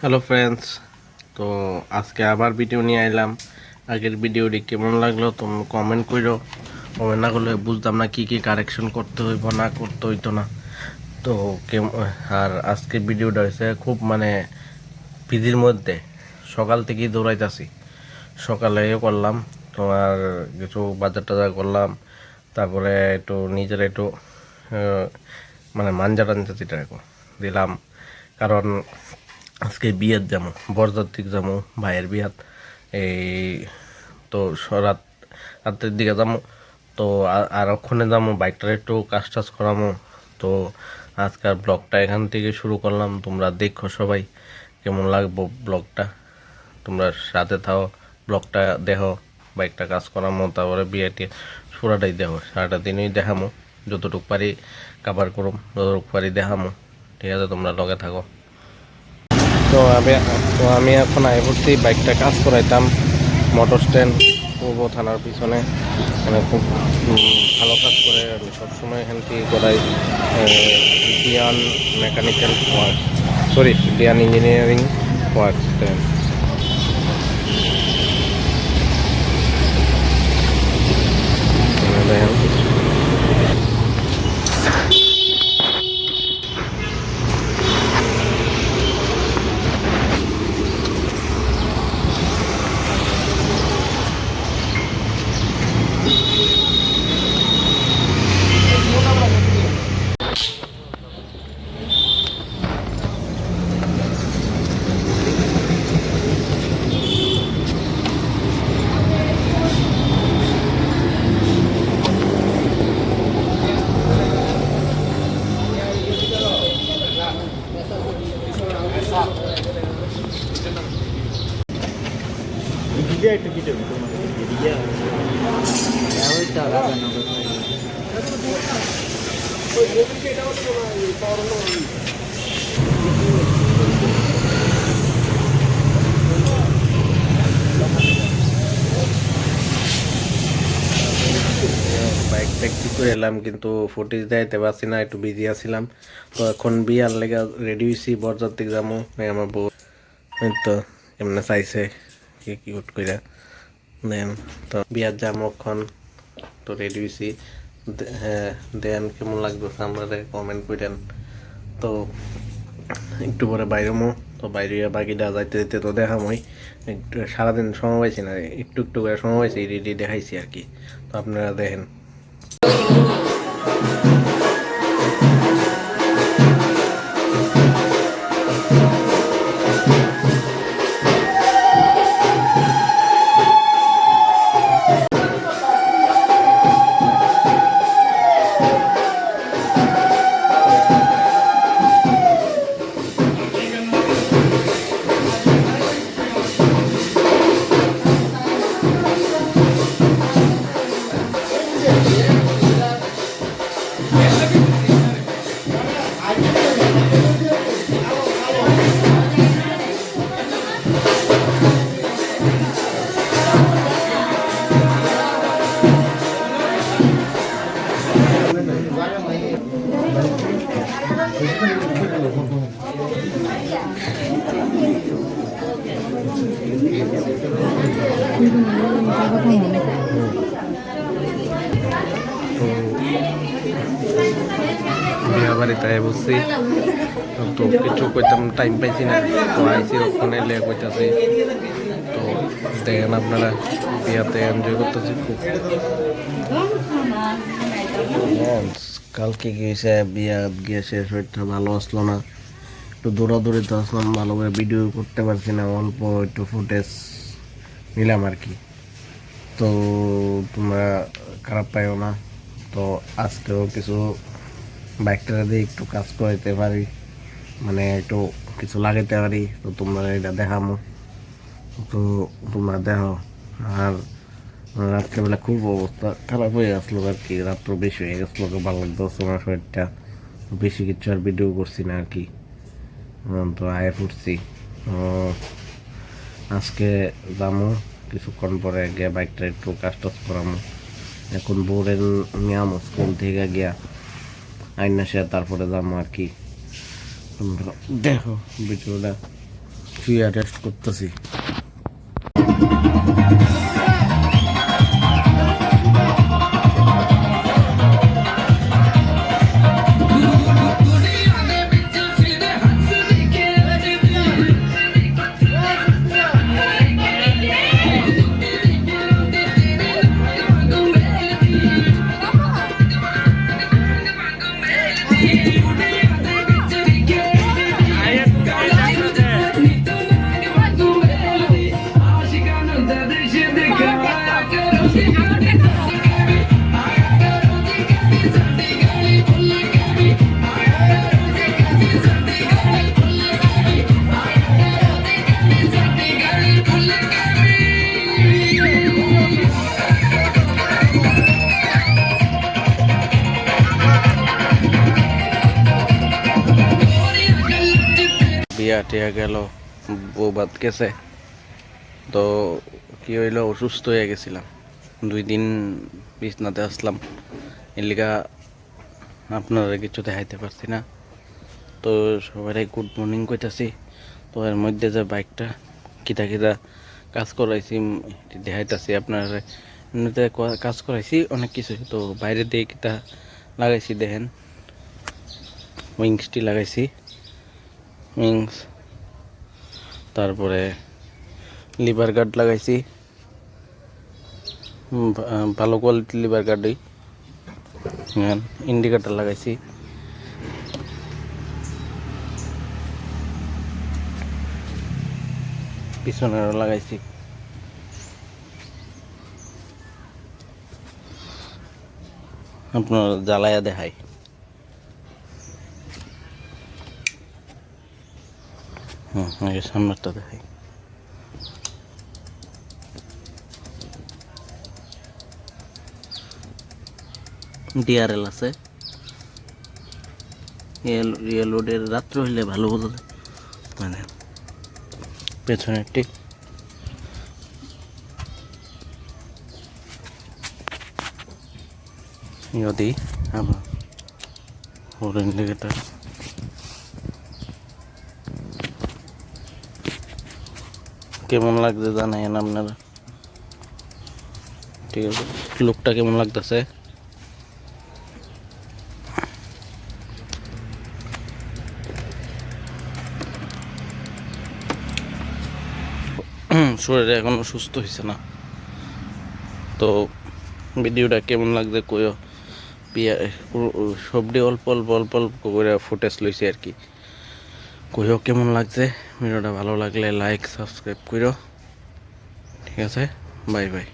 Hello friends, তো আজকে আবার ভিডিও নিয়ে আইলাম। আগের ভিডিওটি কেমন লাগলো তোমরা কমেন্ট করো। কমেন্ট না করলে বুঝতাম না কি কি কারেকশন করতে হইব না করতে হইতো না। তো আর আজকে ভিডিওটা হয়েছে খুব বিধির মধ্যে। সকাল থেকেই দৌড়াইতেছি। সকালে করলাম তোমার কিছু বাজার টাজার করলাম, তারপরে একটু নিজের একটু মাঞ্জা টাঞ্জা চিটা দিলাম, কারণ আজকে বিয়ের যাবো, বরযাত্রীর যাবো, ভাইয়ের বিয়াত। এই তো রাত রাতের দিকে যাবো। তো আর ওখানে যাবো, বাইকটার একটু কাজ টাজ করামো। তো আজকাল ব্লগটা এখান থেকে শুরু করলাম। তোমরা দেখো সবাই কেমন লাগবো ব্লগটা। তোমরা সাথে থাও, ব্লগটা দেখো, বাইকটা কাজ করামো, তারপরে বিয়েটি পুরাটাই দেখো, সারাটা দিনই দেখামো। যতটুকু পারি কাভার করুম, যতটুকু পারি দেখামো। ঠিক আছে, তোমরা লগে থাকো। তো আমি এখন আই পড়ছি, বাইকটা কাজ করাইতাম মোটর স্ট্যান্ড পূর্ব থানার পিছনে। খুব ভালো কাজ করে। আমি সবসময় এখান থেকে করাই ডিয়ান মেকানিক্যাল ওয়ার্ক, সরি ডিয়ান ইঞ্জিনিয়ারিং ওয়ার্ক। দেখেন বাইক প্র্যাকটিস করে এলাম, কিন্তু ফুটেজ দিতে পারছি না, একটু বিজি আছিলাম। তো এখন বিয়ার লেগে রেডি হয়েছি, বরযাত্রী যাবো। আমার বউ তো এমনি চাইছে কি কিউট করে দেন। তো বিয়ার যাবো এখন, তো রেডি হয়েছি। হ্যাঁ, দেন কেমন লাগবে আপনারা কমেন্ট করেন। তো একটু পরে বাইরেমো, তো বাইরে বাকিটা যাইতে যেতে তো দেখামই। একটু সারাদিন সময় পাইছি না, একটু একটু করে সময় পাইছি, রেডি দেখাইছি আর কি। তো আপনারা দেখেন। বিয়া বাড়িতে বসছি, তো কিছু কইতাম টাইম পাইছি না, তো আইসি ওখানে লে কইতাছি। তো দেখেন আপনারা, বিয়াতে এনজয় করতেছি খুব। কালকে গিয়েছে বিয়া গিয়ে শেষ হইতে ভালো আসলো না, একটু দৌড়াদৌড়িতে আসলাম, ভালো করে ভিডিও করতে পারছি না, অল্প একটু ফুটেজ নিলাম আর কি। তো তোমরা খারাপ পাইও না। তো আজকেও কিছু বাইকটা দিয়ে একটু কাজ করাইতে পারি, একটু কিছু লাগাইতে পারি, তো তোমরা এটা দেখামো। তো তোমরা দেখো। আর রাত্রেবেলা খুব অবস্থা খারাপ হয়ে আসলো আর কি, রাত্র বেশি হয়ে গেছিলো, ভালো লাগতো আমার শরীরটা। বেশি কিছু আর ভিডিও করছি না আর কি। তো আয় ফুটছি। আজকে যাবো কিছুক্ষণ পরে, গিয়ে বাইকটা একটু কাজ টাজ করামো। এখন বোরের নিয়ামো স্কুল থেকে গিয়া আইনা সে, তারপরে যাবো আর কি। তোমরা দেখো ভিডিওটা। শুয়ে রেস্ট করতেছি। বিয়া টিয়া গেল, বউ বাদ গেছে, তো কি হইলো, অসুস্থ হয়ে গেছিলাম, 2 দিন বিছনাতে আসলাম, এর লিগা আপনারা কিছু দেখাইতে পারছি না। তো সবাই গুড মর্নিং কইতাছি। তো এর মধ্যে যে বাইকটা কিতা কিতা কাজ করাইছি দেখাইতাছি আপনারা। এমনিতে কাজ করাইছি অনেক কিছু, তো বাইরে দিয়ে কিতা লাগাইছি দেখেন। উইংসটি লাগাইছি, উইংস, তারপরে লিভার গার্ড লাগাইছি, ভালো কোয়ালিটির লিভার গার্ডই। ইন্ডিকেটার লাগাইছি, পিছনেরও লাগাইছি। আপনার জ্বালায়া দেখাই। আগে সামনেরটা দেখাই। ডিআরএল আছে, লোডের রাত্র হইলে ভালো বোঝা যায়। মানে পেছনেরটি যদি আবার ওর ইন্ডিকেটার কেমন লাগছে জানাইন আপনারা। ঠিক আছে, লুকটা কেমন লাগতেছে? শরীরে এখনো সুস্থ হয়েছে না, তো ভিডিওটা কেমন লাগছে কইও। সবটি অল্প অল্প অল্প অল্প করে ফুটেজ লইছে আর কি। কইও কেমন লাগছে। ভিডিওটা ভালো লাগলে লাইক সাবস্ক্রাইব করো। ঠিক আছে, বাই বাই।